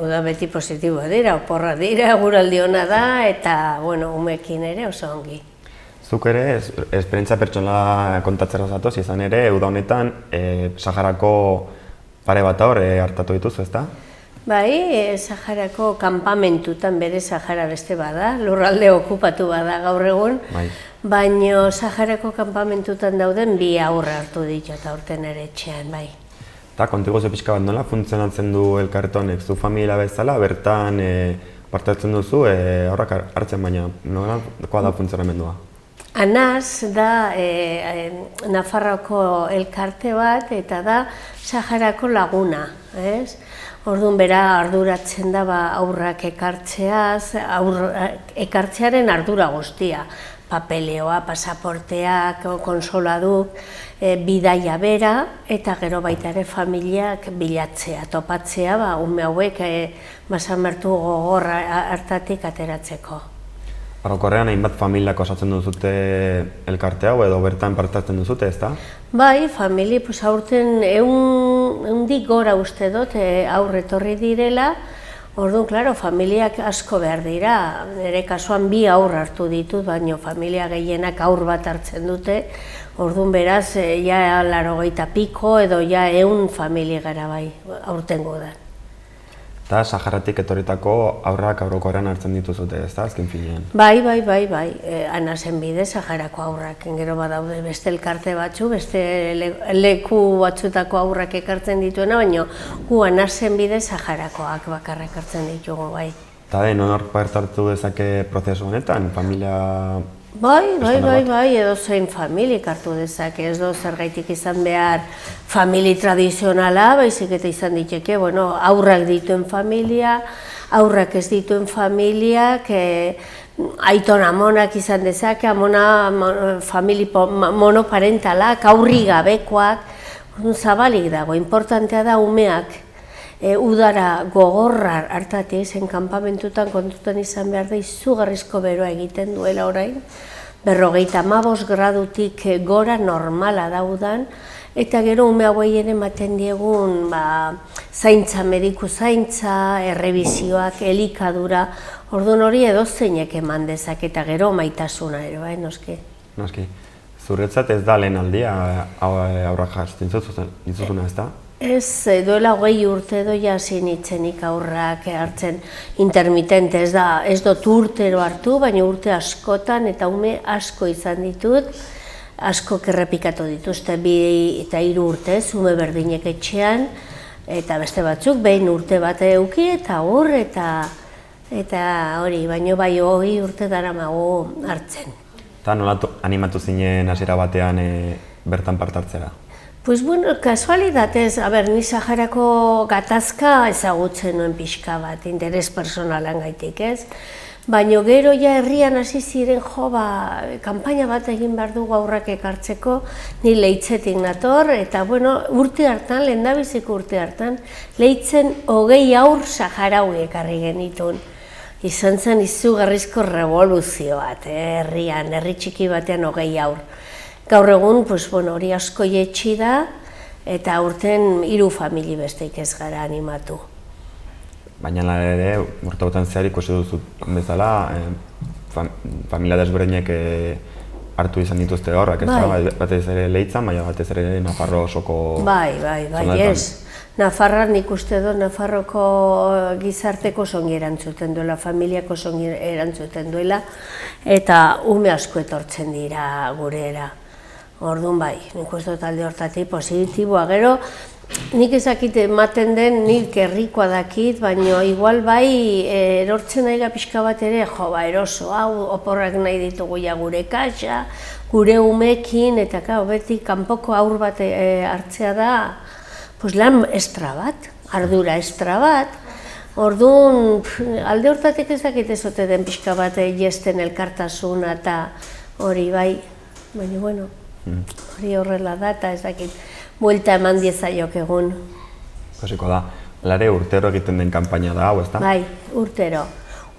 uda beti positiboa dira, oporra dira, eguraldi ona da eta, bueno, umekin ere oso ongi. Zuk ere, esperientzia pertsonala kontatzera zatoz, izan ere, uda honetan Saharako pare bat hor hartatu dituzu, ezta? Bai, Saharako kanpamentutan bere Sahara beste bada, lurralde okupatu bada gaur egun, baina Saharako kanpamentutan dauden 2 haurra hartu ditu eta urten ere etxean, bai. Eta kontigo ze pixka bat nola funtzionatzen du elkarte honek, zu familia bezala, bertan parte hartzen duzu, aurrak hartzen baina, nolakoa da funtzionamendua? ANAS da Nafarroako elkarte bat eta da Saharako Laguna, ez? Orduan bera arduratzen da aurrak ekartzeaz, ekartzearen ardura guztia. Papeleoa, pasaporteak, konsoladuk, bidaia bera eta gero baita ere familiak bilatzea, topatzea, ume hauek basamertu gogor hartatik ateratzeko. Orokorrean hainbat familiak osatzen duzute elkarte hau edo bertan parte hartzen duzute, ezta? Bai, famili, aurten 100 gora uste dut aurre etorri direla, orduan, klaro, familiak asko behar dira, nire kasuan 2 aur hartu ditut, baina familia gehienak aur bat hartzen dute, orduan beraz, ja 80 piko edo ja 100 familia gara bai, aurtengo da. Eta Saharatik etorritako aurrak orokorrean hartzen dituzute, ezta, azken finean? Bai, ANASen bidez Saharako aurrak, gero badaude beste elkarte batzu, beste leku batzutako aurrak ekartzen dituena, baina gu ANASen bidez Saharakoak bakarrak hartzen ditugu, bai. Eta nork parte hartu dezake prozesu honetan, familia... Bai, edo zein familik hartu dezake, ez do zergaitik izan behar famili tradizionala, baizik eta izan diteke, aurrak dituen familia, aurrak ez dituen familiak, aiton amonak izan dezake, amona famili monoparentalak, aurri gabekoak, zabalik dago, importantea da umeak. Udara gogorra hartatik, zen kanpamentutan kontutan izan behar da izugarrizko beroa egiten duela orain, 55 gradutik gora normala da udan, eta gero ume hauei ere ematen diegun zaintza, mediku zaintza, errebizioak, elikadura, orduan hori edozeinek eman dezak eta gero maitasuna ere, bai, noski. Noski. Zuretzat ez da lehen aldia aurrak hartzen dituzuna, ez da? Ez, duela 20 urte edo hasi nintzenik aurrak hartzen intermitente, ez dut urtero hartu, baina urte askotan eta ume asko izan ditut, asko errepikatu dituzte 2 eta 3 urtez, ume berdinek etxean, eta beste batzuk behin urte bat euki eta hor eta hori, baina bai 20 urte daramago hartzen. Eta nola animatu zinen hasiera batean bertan parte hartzera? Pues bueno, kasualitatez, ni Saharako gatazka ezagutzen nuen pixka bat, interes personalan gaitik, ez? Baina gero ja herrian hasi ziren kanpaina bat egin behar dugu aurrak ekartzeko, ni Leitzetik nator, eta urte hartan, lehendabiziko urte hartan, Leitzen 20 aur Saharaui ekarri genitun. Izan zen izugarrizko revoluzio bat, herrian, herri txiki batean 20 aur. Gaur egun, hori asko jetxi da, eta aurten 3 famili besteik ez gara animatu. Baina ere, urte hauetan zehar ikusi duzu bezala, familia desberdinek hartu izan dituzte horrak, ez da, batez ere Leitzan, baina batez ere Nafarro osoko Bai, ez. Nafarra nik uste dut Nafarroko gizarteko zongi erantzuten duela, familiako zongi erantzuten duela, eta ume asko etortzen dira gurera. Orduan bai, nik uste dut alde hortatik positiboa. Gero, nik ezakit ematen den, nik herrikoa dakit, baina igual bai erortzen nahi pixka bat ere, eroso, hau oporrak nahi ditugu ja gure kaxa, gure umekin, eta beti kanpoko haur bat hartzea da, lan estra bat, ardura estra bat. Orduan, alde hortatik ez dakit ez ote den pixka bat jesten elkartasuna eta hori bai, baina bueno, hori horrela da eta ez dakit buelta eman diezaiok egun. Posiko da, lare urtero egiten den kanpaina da hau, ez da? Bai, urtero.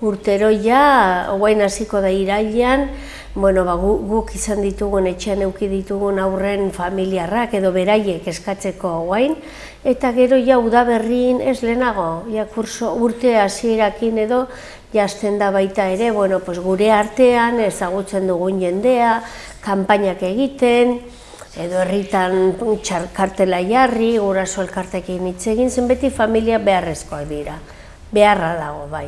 Urtero ja, guain hasiko da irailean, guk izan ditugun, etxean eduki ditugun aurren familiarrak edo beraiek eskatzeko guain, eta gero ja udaberrin ez lehenago, ja kurso urte hasierakin edo jazten da baita ere, gure artean ezagutzen dugun jendea, kanpainak egiten, edo herritan kartela jarri, guraso elkartekin hitz egin, zen beti familia beharrezkoak dira, beharra dago bai.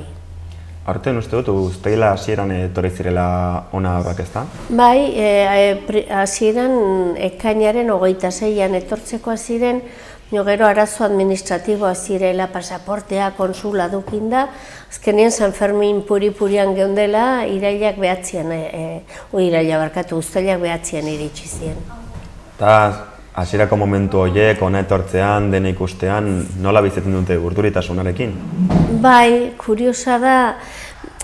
Aurten uste dut, uztaila hasieran etorri zirela ona horrak, ez da? Bai, hasieran ekainaren 26an etortzeko ziren, gero arazo administratiboa zirela, pasaportea, konsula dukinda, azkenean San Fermin puri-purian geundela, irailak behatzean, uztailak behatzean iritsi ziren. Eta hasierako momentu horiek, ona etortzean, dena ikustean, nola bizitzen dute urduritasunarekin? Bai, kuriosa da,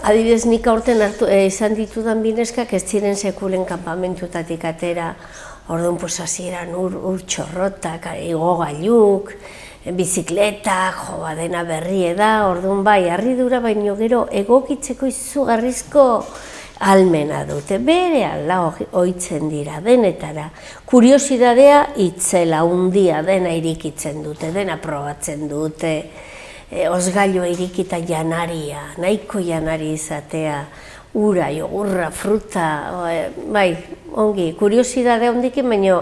adibidez nik aurten izan ditudan bineskak ez ziren sekulen kanpamentuetatik atera. Orduan, hasieran ur txorrotak, igogailuk, bizikletak, dena berri da, orduan bai, harridura baino gero egokitzeko izugarrizko almena dute, bere ala ohitzen dira, denetara. Kuriosidadea itzela, undia, dena irikitzen dute, dena probatzen dute. Osgailua irikita janaria, nahiko janari izatea, ura, jogurra, fruta, bai, ongi, kuriosidadea ondikin, baina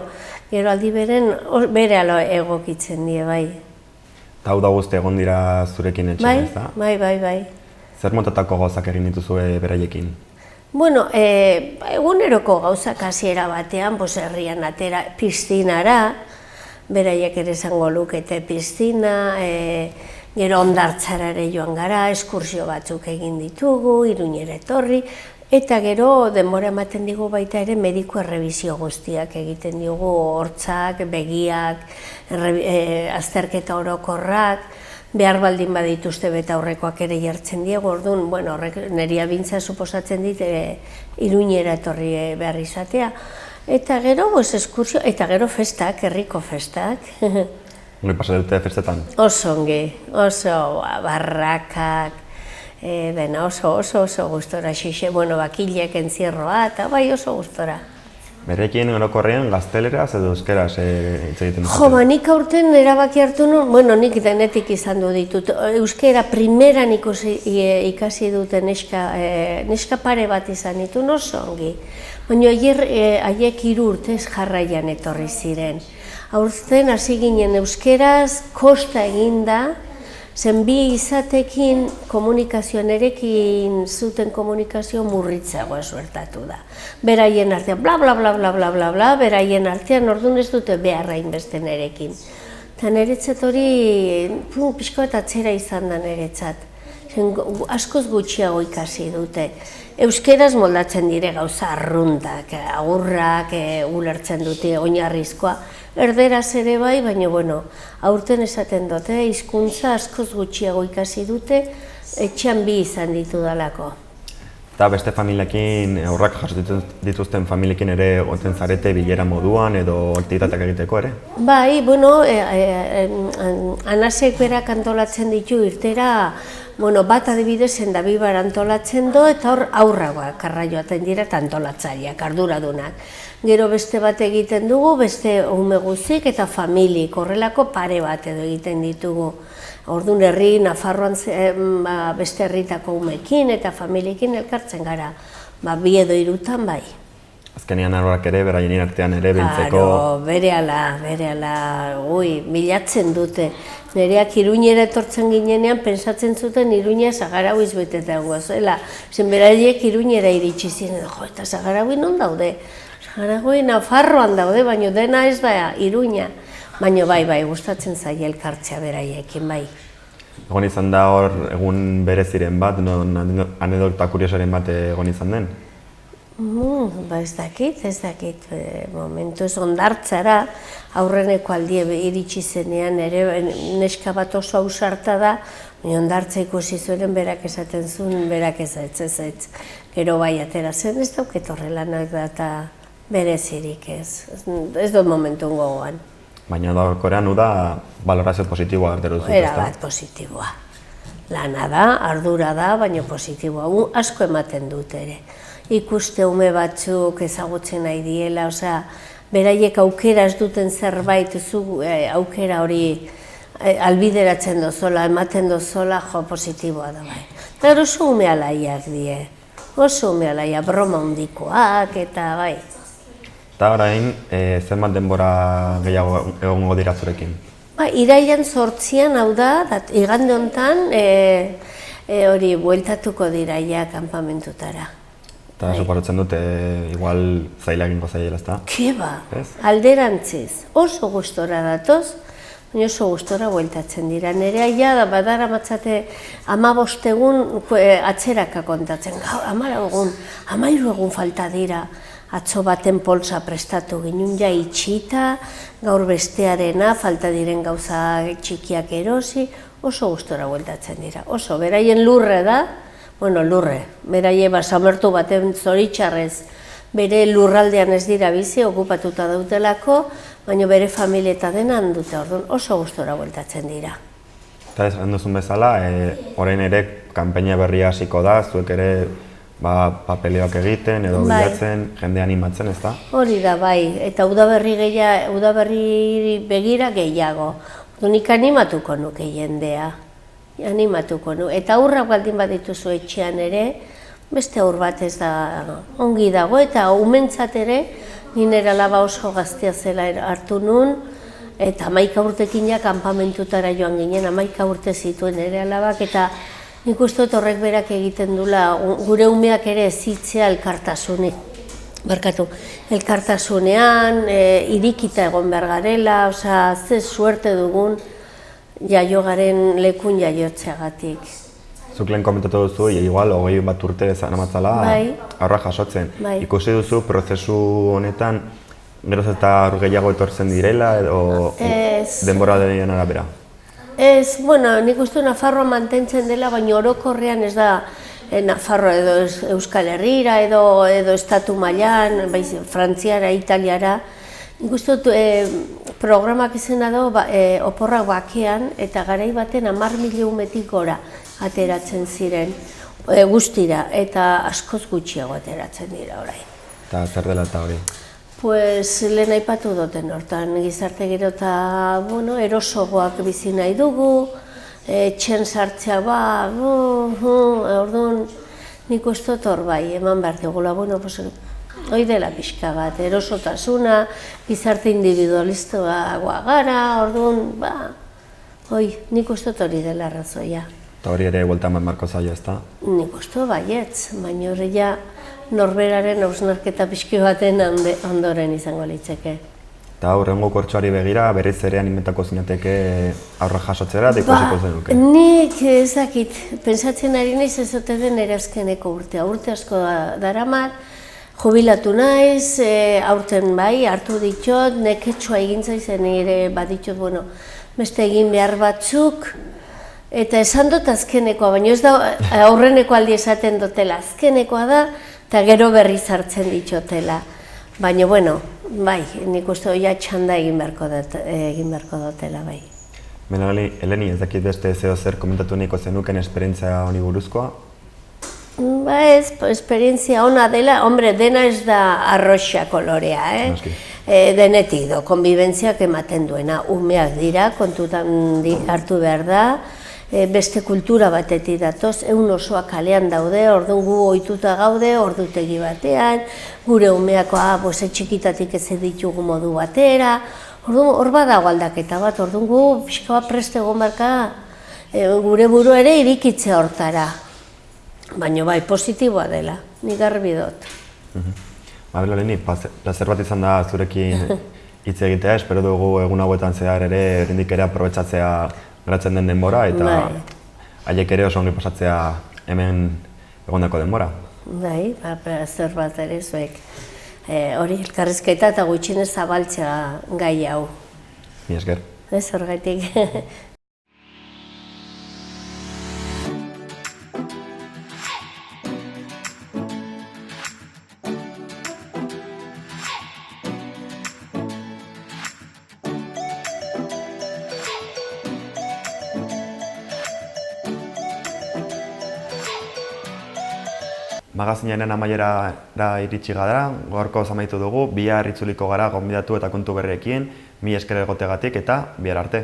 gero aldi bere ala egokitzen die, bai. Eta hau da guzti egon dira zurekin etxean, ez da? Bai. Zer motatako gauzak egin dituzue beraiekin? Eguneroko gauzak hasiera batean, herrian atera piztinara, beraiek ere esango lukete piztina, gero hondartzara ere joan gara, eskursio batzuk egin ditugu, Iruñera etorri, eta gero denbora ematen digu baita ere mediku errebizio guztiak egiten digu, hortzak, begiak, azterketa orokorrak, behar baldin badituzte beta aurrekoak ere jartzen diegu, orduan, horrek niri abintza suposatzen dit Iruñera etorri behar izatea. Eta gero, eskursio, eta gero festak, herriko festak. Ongi pasa dute festetan? Oso ongi, oso barrakak, dena oso gustora, bakilek entzierroa, eta bai oso gustora. Berekin orokorrean gazteleraz edo euskeraz hitz egiten dut? Nik aurten erabaki hartu nuen, nik denetik izan du ditut. Euskera primeran ikasi dute neska pare bat izan ditu, oso ongi. Baina haiek 3 urtez jarraian etorri ziren. Aurten hasi ginen euskeraz, kosta eginda, zen bi izatekin komunikazioan erekin zuten komunikazio murritzagoa suertatu da. Beraien artean, bla bla bla bla bla bla bla, beraien artean orduan ez dute beharra inbesten erekin. Eta niretzat hori, pixko eta atzera izan da niretzat. Askoz gutxiago ikasi dute. Euskeraz moldatzen dire gauza arruntak, agurrak, ulertzen dute oinarrizkoa. Erderaz ere bai, baina aurten esaten dute, hizkuntza askoz gutxiago ikasi dute, etxean bi izan ditu dalako. Eta beste familiekin, aurrak jaso dituzten familiekin ere oten zarete bilera moduan edo aktibitateak egiteko ere? Bai, anasek berak antolatzen ditu irtera, bat adibidez endabibar antolatzen do, eta hor aurragoak karraioaten dira eta antolatzaileak, arduradunak. Gero beste bat egiten dugu, beste ume guztik eta familik, horrelako pare bat edo egiten ditugu. Orduan herri, Nafarroan beste herritako umekin eta familiekin elkartzen gara, 2 edo 3 bai. Azkenean arroak ere, beraien artean ere biltzeko... Claro, berehala, bilatzen dute. Nereak Iruñera etortzen ginenean, pensatzen zuten Iruña Sagarauiz beteta gozuela. Zen beraiek Iruñera iritsi ziren, jo, eta Sagaraui non daude? Sagaraui Nafarroan daude, baina dena ez da Iruña. Baina bai, gustatzen zaie elkartzea beraiekin, bai. Egon izan da hor egun bereziren bat, anedota kuriosoren bat egon izan den? Ez dakit, momentu ez ondartzara, aurreneko aldie iritsi zenean, ere neska bat oso ausarta da, ondartza ikusi zuen berak esaten zuen, berak ez. Gero bai atera zen, ez dauket horrelanak da eta berezirik ez dut momentu gogoan. Baina orokorrean da balorazio positiboa hartu dut, ezta? Erabat positiboa. Lana da, ardura da, baina positiboa. Asko ematen dut ere. Ikuste ume batzuk ezagutzen nahi diela, osea, beraiek aukera ez duten zerbait, aukera hori albideratzen dozola, ematen dozola, jo, positiboa da bai. Eta oso ume alaiak die, oso ume alaiak, broma handikoak eta bai. Eta orain, zenbat denbora gehiago egongo dira zurekin? Irailean 8an, hau da, igande honetan, hori bueltatuko dira ja kanpamentutara. Eta suposatzen dute, igual zaila egingo zaiela, ezta? Keba, alderantziz, oso gustora datoz, baina oso gustora bueltatzen dira. Nerea ja badara matzate 15 egun atzeraka kontatzen, 13 egun falta dira. Atzo baten poltsa prestatu ginen ja itxita, gaur bestearena, falta diren gauza txikiak erosi, oso gustora bueltatzen dira. Oso, beraien lurre da, beraie basamertu baten zoritxarrez, bere lurraldean ez dira bizi, okupatuta dautelako, baina bere familieta denan dute, orduan oso gustora bueltatzen dira. Eta esan duzun bezala, orain ere kanpaina berria hasiko da, zuek ere papeleoak egiten edo bilatzen, jende animatzen, ezta? Hori da, bai, eta udaberri begira gehiago. Nik animatuko nuke jendea, eta aurrak baldin badituzu etxean ere, beste aur bat ez da ongi dago, eta umentzat ere, nire alaba oso gaztea zela hartu nun, eta 11 urtekin ja kanpamentutara joan ginen, 11 urte zituen nire alabak, eta nik uste dut horrek berak egiten dula, gure umeak ere ezitzea elkartasunean, irikita egon behar garela, ze suerte dugun jaio garen lekun jaiotzeagatik. Zuk lehen komentatu duzu, igual 21 urte zanamatzala aurra jasotzen. Ikusi duzu prozesu honetan geroz eta aur gehiago etortzen direla edo denbora den arabera? Ez, nik uste Nafarroa mantentzen dela, baina orokorrean ez da Nafarro edo Euskal Herrira edo estatu mailan, Frantziara, Italiara. Nik uste programak izena da oporrak bakean eta garai baten 10.000 umetik gora ateratzen ziren guztira eta askoz gutxiago ateratzen dira orain. Eta zer dela eta hori? Lehen aipatu duten hortan, gizarte gero eta erosogoak bizi nahi dugu, etxen sartzea orduan nik uste dut hor bai, eman behar dugula, hoi dela pixka bat, erosotasuna, gizarte individualistoa gara, orduan, nik uste dut hori dela arrazoia. Eta hori ere bueltan bat marko zaio, ezta? Nik uste baietz, baina hori ja norberaren hausnarketa pixki baten ondoren izango litzeke. Eta hurrengo kortxoari begira, berriz ere animetako zinateke aurra jasotzera, eta ikusiko zenuke? Nik ez dakit, pentsatzen ari naiz ez ote den ere azkeneko urtea. Urte asko daramat, jubilatu naiz, aurten bai, hartu ditut, neketsua egintza izan ere baditut, beste egin behar batzuk, eta esan dut azkenekoa, baina ez da aurreneko aldi esaten dutela, azkenekoa da, eta gero berriz hartzen ditotela. Baina, bai, nik uste hoia txanda egin beharko dutela, bai. Eleni, ez dakit beste zeo zer komentatu nahiko zenuken esperientzia honi buruzkoa? Ez, esperientzia ona dela, dena ez da arroxa kolorea, denetik do, konbibentziak ematen duena, umeak dira, kontutan hartu behar da, beste kultura batetik datoz, egun osoa kalean daude, orduan gu ohituta gaude, ordutegi batean, gure umeak txikitatik ez ditugu modu batera, orduan hor badago aldaketa bat, orduan gu pixka bat prest egon barka gure buru ere irikitzea hortara. Baina bai, positiboa dela, nik garbi dut. Mabel Oleni, plazer bat izan da zurekin hitz egitea, espero dugu egun hauetan zehar ere oraindik ere aprobetxatzea geratzen den denbora eta haiek ere oso ongi pasatzea hemen egondako denbora. Bai, plazer bat ere zuek. Hori elkarrizketa eta gutxienez zabaltzea gai hau. Mila esker. Ez horregatik. Magazinaren amaierara iritsi gara, gaurko amaitu dugu, bihar itzuliko gara gonbidatu eta kontu berriekin, mila esker egoteagatik eta bihar arte.